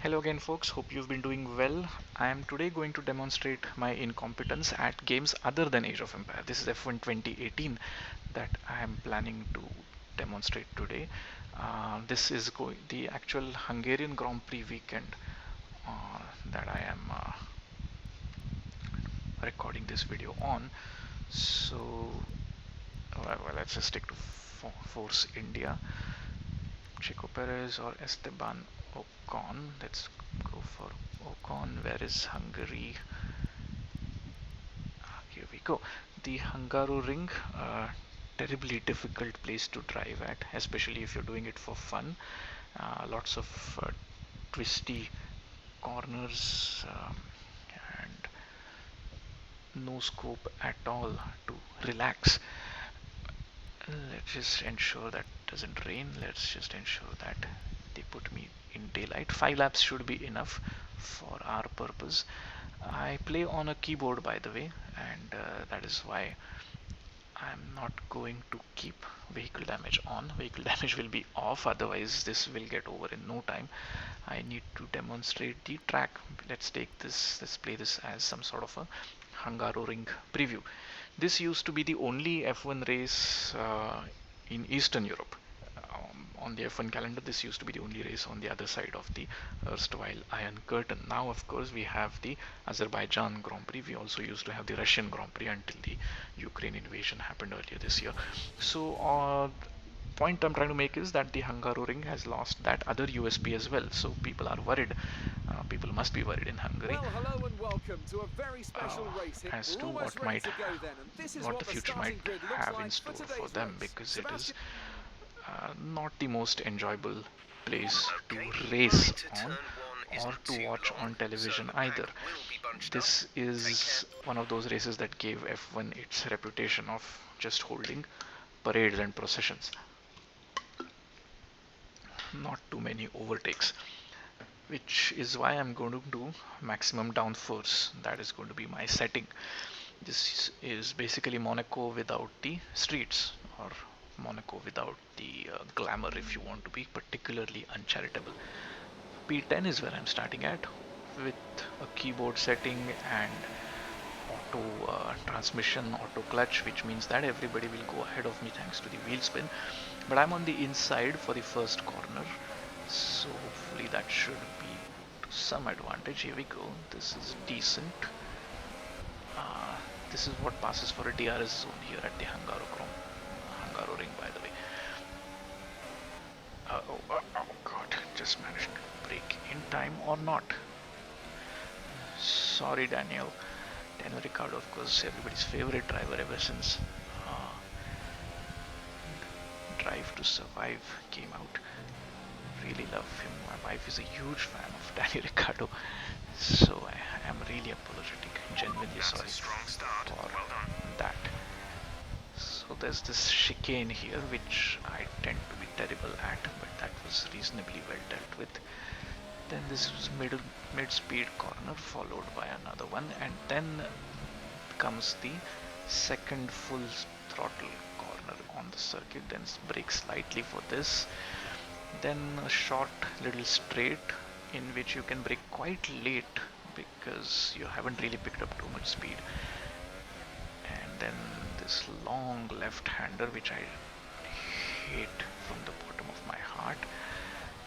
Hello again folks, hope you've been doing well. I am today going to demonstrate my incompetence at games other than Age of Empire. This is F1 2018 that I am planning to demonstrate today. This is the actual Hungarian Grand Prix weekend that I am recording this video on. So, well, let's just stick to Force India. Chico Perez or Esteban Ocon. Let's go for Ocon. Where is Hungary? Here we go. The Hungaroring, terribly difficult place to drive at, especially if you're doing it for fun. Lots of twisty corners and no scope at all to relax. Let's just ensure that doesn't rain. Let's just ensure that they put me in daylight. 5 laps should be enough for our purpose. I play on a keyboard, by the way, and that is why I'm not going to keep vehicle damage on. Vehicle damage will be off, otherwise this will get over in no time. I need to demonstrate the track. Let's play this as some sort of a Hungaroring preview. This used to be the only F1 race in Eastern Europe. On the F1 calendar, this used to be the only race on the other side of the erstwhile Iron Curtain. Now, of course, we have the Azerbaijan Grand Prix. We also used to have the Russian Grand Prix until the Ukraine invasion happened earlier this year. So, point I'm trying to make is that the Hungaroring has lost that other USP as well. So people are worried. People must be worried in Hungary. Well, hello and welcome to a very special race here. As We're to almost ready to go then, and this is what the what the future might starting grid looks have in like for store for today's them, race. because it is Sebastian. not the most enjoyable place to Okay, race right to on turn one or isn't to too watch long, on television so the either. pack will be bunched up. This Take is care. one of those races that gave F1 its reputation of just holding parades and processions. Not too many overtakes, which is why I'm going to do maximum downforce. That is going to be my setting. This is basically Monaco without the streets, or Monaco without the glamour, if you want to be particularly uncharitable. P10 is where I'm starting at, with a keyboard setting and auto transmission, auto clutch, which means that everybody will go ahead of me thanks to the wheel spin. But I'm on the inside for the first corner, so hopefully that should be to some advantage. Here we go. This is decent. Uh, this is what passes for a DRS zone here at the Hungaroring, by the way. Oh god, just managed to break in time or not. Sorry, Daniel. Daniel Ricciardo, of course, everybody's favorite driver ever since Drive to Survive came out. Really love him. My wife is a huge fan of Daniel Ricciardo, so I am really apologetic, genuinely That's sorry a strong start. for Well done. that. So there's this chicane here, which I tend to be terrible at, but that was reasonably well dealt with. Then this was mid-speed corner, followed by another one, and then comes the second full throttle corner on the circuit. Then brake slightly for this, then a short little straight in which you can brake quite late because you haven't really picked up too much speed, and then this long left-hander which I hate from the bottom of my heart,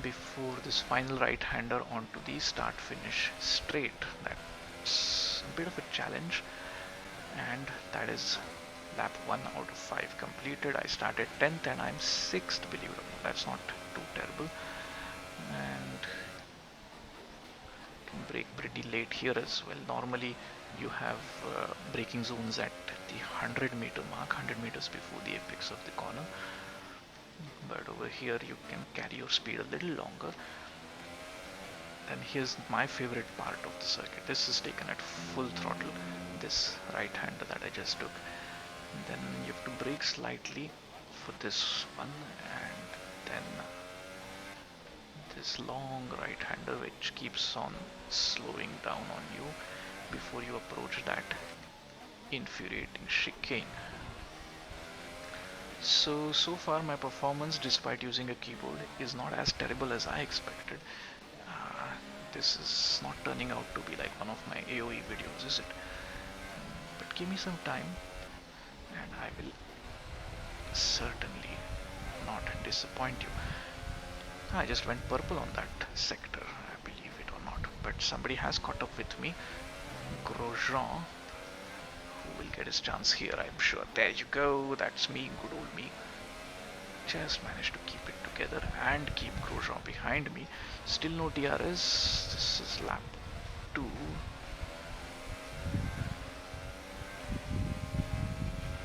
before this final right-hander onto the start-finish straight. That's a bit of a challenge, and that is lap 1 out of 5 completed. I started 10th and I'm 6th, believe it or not. That's not too terrible. And can brake pretty late here as well. Normally you have braking zones at the 100-meter mark, 100 meters before the apex of the corner, but over here you can carry your speed a little longer. Then here's my favorite part of the circuit. This is taken at full throttle, this right hander that I just took. Then you have to brake slightly for this one, and then this long right hander which keeps on slowing down on you before you approach that infuriating chicane. So far my performance, despite using a keyboard, is not as terrible as I expected. this is not turning out to be like one of my AOE videos, is it? But give me some time and I will certainly not disappoint you. I just went purple on that sector, believe it or not. But somebody has caught up with me. Grosjean, who will get his chance here, I'm sure. There you go, that's me, good old me. Just managed to keep it together and keep Grosjean behind me. Still no DRS. This is lap 2.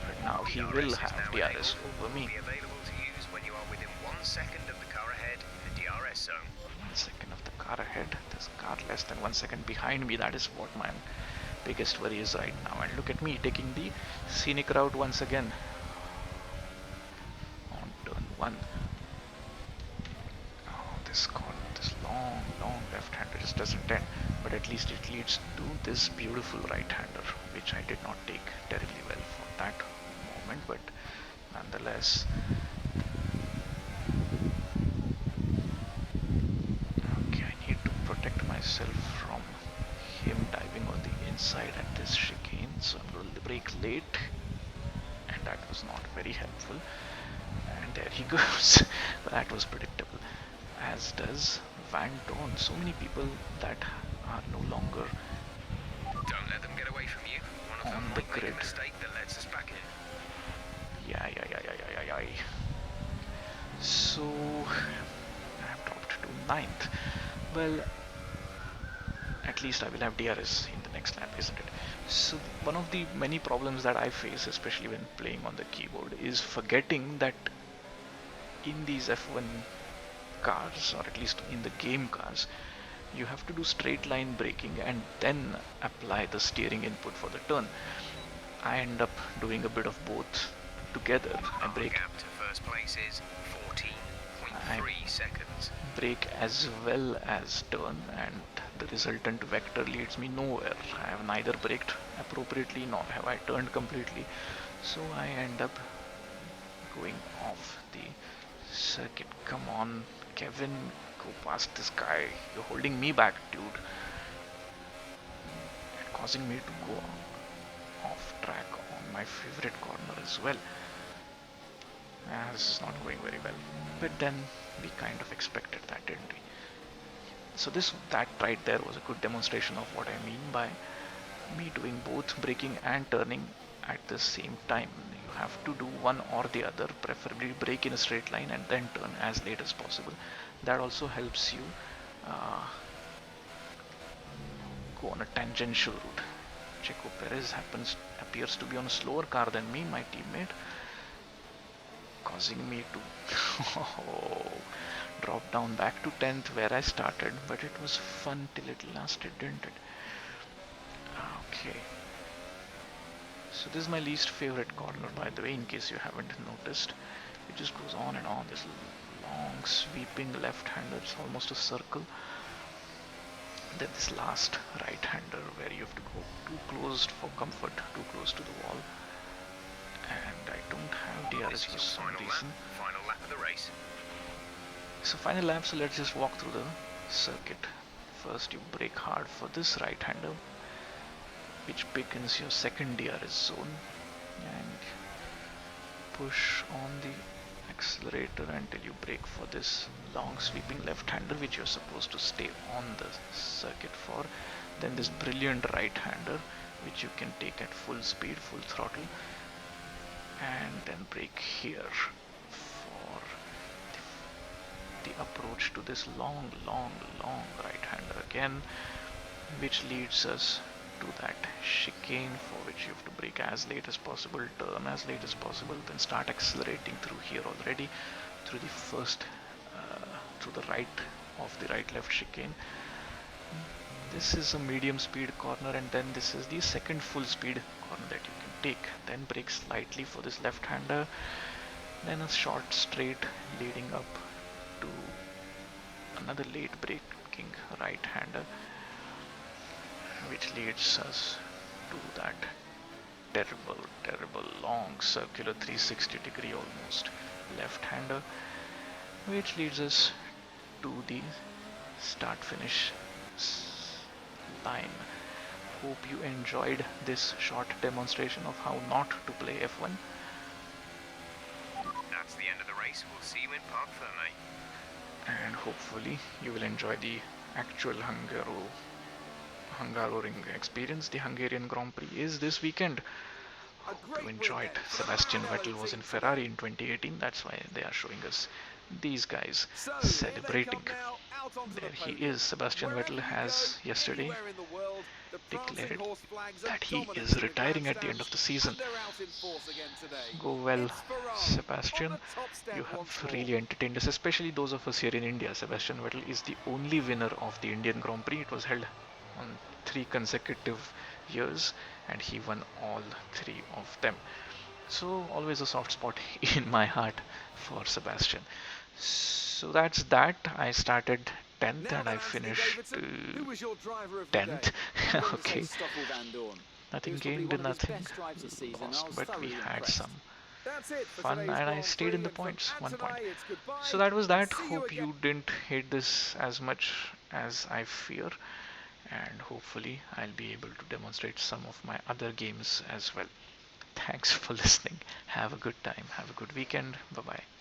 But now he will have DRS over me. 1 second of the car ahead. This car less than 1 second behind me. That is what my biggest worry is right now. And look at me taking the scenic route once again. On turn 1. Oh, this long left-hander just doesn't end. But at least it leads to this beautiful right-hander, which I did not take terribly well for that moment. But nonetheless, myself from him diving on the inside at this chicane, so I'm going to brake late, and that was not very helpful. And there he goes. That was predictable, as does Van Dorn. So many people that are no longer Don't let them get away from you. One of on them the might grid. Make a mistake that lets us back in. Yeah. So I have dropped to 9th. Well, at least I will have DRS in the next lap, isn't it? So one of the many problems that I face, especially when playing on the keyboard, is forgetting that in these F1 cars, or at least in the game cars, you have to do straight line braking and then apply the steering input for the turn. I end up doing a bit of both together. I brake. Gap to first place is 14.3 seconds. Brake as well as turn, and the resultant vector leads me nowhere. I have neither braked appropriately nor have I turned completely, so I end up going off the circuit. Come on, Kevin, go past this guy. You're holding me back, dude, and causing me to go off track on my favorite corner as well. This is not going very well, but then we kind of expected that, didn't we? So that right there was a good demonstration of what I mean by me doing both braking and turning at the same time. You have to do one or the other, preferably brake in a straight line and then turn as late as possible. That also helps you go on a tangential route. Checo Perez appears to be on a slower car than me, my teammate, causing me to drop down back to 10th where I started, but it was fun till it lasted, didn't it? Okay. So this is my least favorite corner, by the way, in case you haven't noticed. It just goes on and on, this long sweeping left-hander, it's almost a circle. Then this last right-hander where you have to go too close for comfort, too close to the wall. And I don't have DRS for some reason. Final lap of the race. So final lap, so let's just walk through the circuit. First you brake hard for this right-hander, which begins your second DRS zone, and push on the accelerator until you brake for this long sweeping left-hander, which you're supposed to stay on the circuit for. Then this brilliant right-hander, which you can take at full speed, full throttle, and then brake here for the approach to this long right-hander again, which leads us to that chicane for which you have to brake as late as possible, turn as late as possible, then start accelerating through here already, through the first, through the right of the right-left chicane. This is a medium speed corner, and then this is the second full speed corner that you can take. Then brake slightly for this left-hander, then a short straight leading up to another late braking right-hander, which leads us to that terrible long circular 360-degree almost left-hander, which leads us to the start-finish line. Hope you enjoyed this short demonstration of how not to play F1. That's the end of the race. We'll see you in Parc Ferme. And hopefully you will enjoy the actual Hungaroring experience. The Hungarian Grand Prix is this weekend. Hope you enjoy it. Sebastian Vettel was in Ferrari in 2018. That's why they are showing us these guys celebrating. There he is. Sebastian Vettel has yesterday declared that he is retiring at the end of the season. Go well, Sebastian. You have really entertained us, especially those of us here in India. Sebastian Vettel is the only winner of the Indian Grand Prix. It was held on 3 consecutive years and he won all 3 of them. So always a soft spot in my heart for Sebastian. So that's that. I started 10th and I finished 10th. Okay. Nothing gained, nothing lost, but we had some fun and I stayed in the points, 1 point. So that was that. Hope you didn't hate this as much as I fear, and hopefully I'll be able to demonstrate some of my other games as well. Thanks for listening. Have a good time. Have a good weekend. Bye bye.